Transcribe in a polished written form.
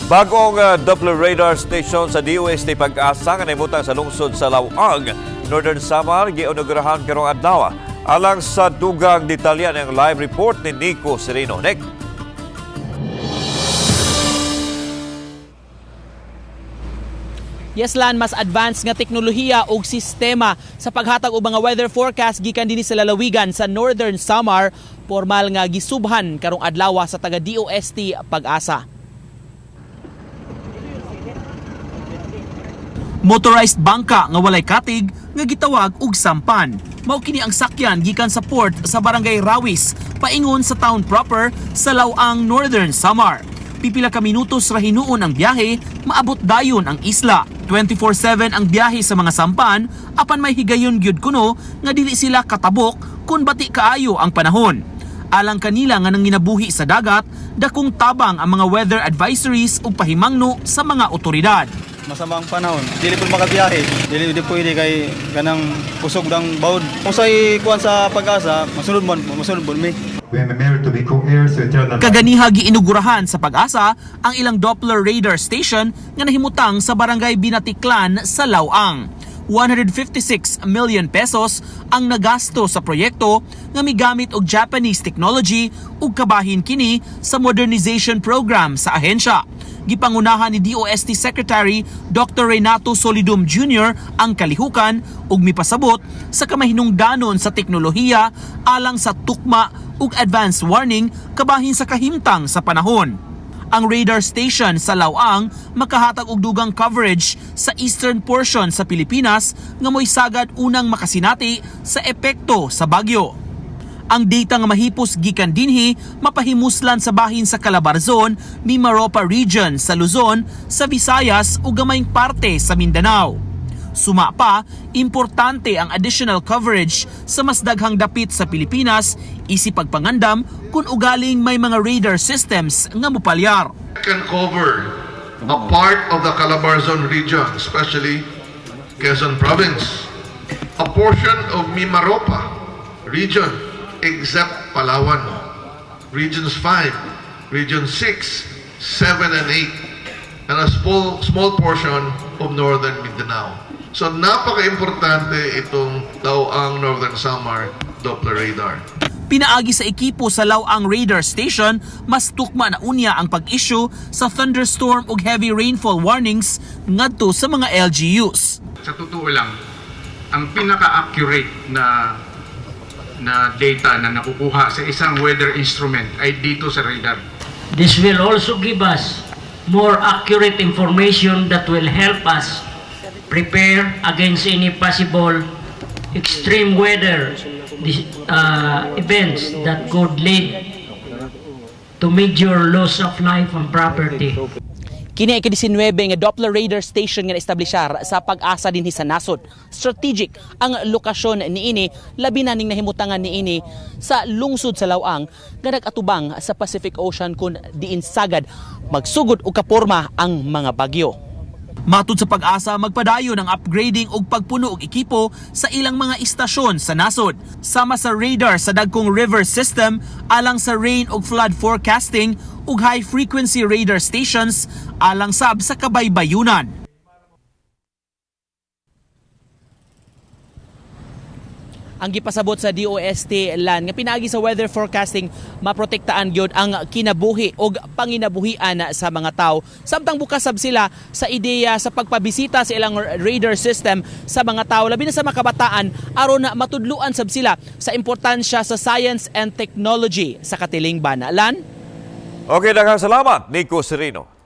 Bagong Doppler radar station sa DOST Pag-asa nga nahimutang sa lungsod sa Lawang, Northern Samar, giinugurahan karong adlaw. Alang sa dugang detalya ng live report ni Nico Sereno. Nick. Yeslan, mas advanced nga teknolohiya ug sistema sa paghatag og mga weather forecast gikan dinhi sa lalawigan sa Northern Samar, formal nga gisubhan karong adlaw sa taga DOST Pag-asa. Motorized bangka nga walay katig nga gitawag og sampan. Mao kini ang sakyan gikan sa port sa barangay Rawis paingon sa town proper sa Lawang, Northern Samar. Pipila ka minutos ra hinuon ang biyahe, maabot dayon ang isla. 24/7 ang biyahe sa mga sampan apan may higayon gyud kuno nga dili sila katabok kun bati kaayo ang panahon. Alang kanila nga nang ginabuhi sa dagat, dakong tabang ang mga weather advisories ug pahimangno sa mga otoridad. Masamang panahon, dili po makabiyahe, dili pwede kay kanang kusog ng bawd. Kung sa'y kuwan sa Pag-asa, masunod mo mi. Kaganiha giinugurahan sa Pag-asa ang ilang Doppler radar station nga nahimutang sa barangay Binatiklan sa Lawang. 156 million pesos ang nagasto sa proyekto nga migamit og Japanese technology ug kabahin kini sa modernization program sa ahensya. Gipangunahan ni DOST Secretary Dr. Renato Solidum Jr. ang kalihukan ug mipasabot sa kamahinungdanon sa teknolohiya alang sa tukma ug advance warning kabahin sa kahimtang sa panahon. Ang radar station sa Lawang makahatag og dugang coverage sa eastern portion sa Pilipinas nga mo'y sagad unang makasinati sa epekto sa bagyo. Ang data nga mahipos gikan dinhi mapahimuslan sa bahin sa Calabarzon, Mimaropa Region sa Luzon, sa Visayas ug gamayng parte sa Mindanao. Suma pa, importante ang additional coverage sa mas daghang dapit sa Pilipinas isip pagpangandam kung ugaling may mga radar systems nga mopalyar. Can cover a part of the Calabarzon region, especially Quezon Province, a portion of Mimaropa region, except Palawan, Regions 5, Region 6, 7 and 8, and a small portion of Northern Mindanao. So napaka-importante itong Lawang Northern Samar Doppler radar. Pinaagi sa ekipo sa Lawang Radar Station, mas tukma na unya ang pag-issue sa thunderstorm ug heavy rainfall warnings ngadto sa mga LGUs. Sa totoo lang, ang pinaka-accurate na data na nakukuha sa isang weather instrument ay dito sa radar. This will also give us more accurate information that will help us prepare against any possible extreme weather events that could lead to major loss of life and property. Kini ay ika-19 nga Doppler radar station nga naestablisyar sa Pag-asa dinhi sa nasod. Strategic ang lokasyon niini, labi na ning nahimutangan niini sa lungsod sa Lawang nga nag-atubang sa Pacific Ocean kun diin sagad magsugod og kaporma ang mga bagyo. Matud sa Pag-asa, magpadayon ang upgrading ug pagpuno og ekipo sa ilang mga istasyon sa nasod. Sama sa radar sa dagkong river system, alang sa rain ug flood forecasting ug high-frequency radar stations alang sab sa kabaybayunan. Ang gipasabot sa DOST LAN nga pinaagi sa weather forecasting maprotektaan gyud ang kinabuhi ug panginabuhian sa mga tao. Samtang bukas sab sila sa ideya sa pagpabisita sa ilang radar system sa mga tao labi na sa makabataan aron matudluan sab sila sa importansya sa science and technology sa katilingban. LAN. Okay, daghang salamat, Nico Sereno.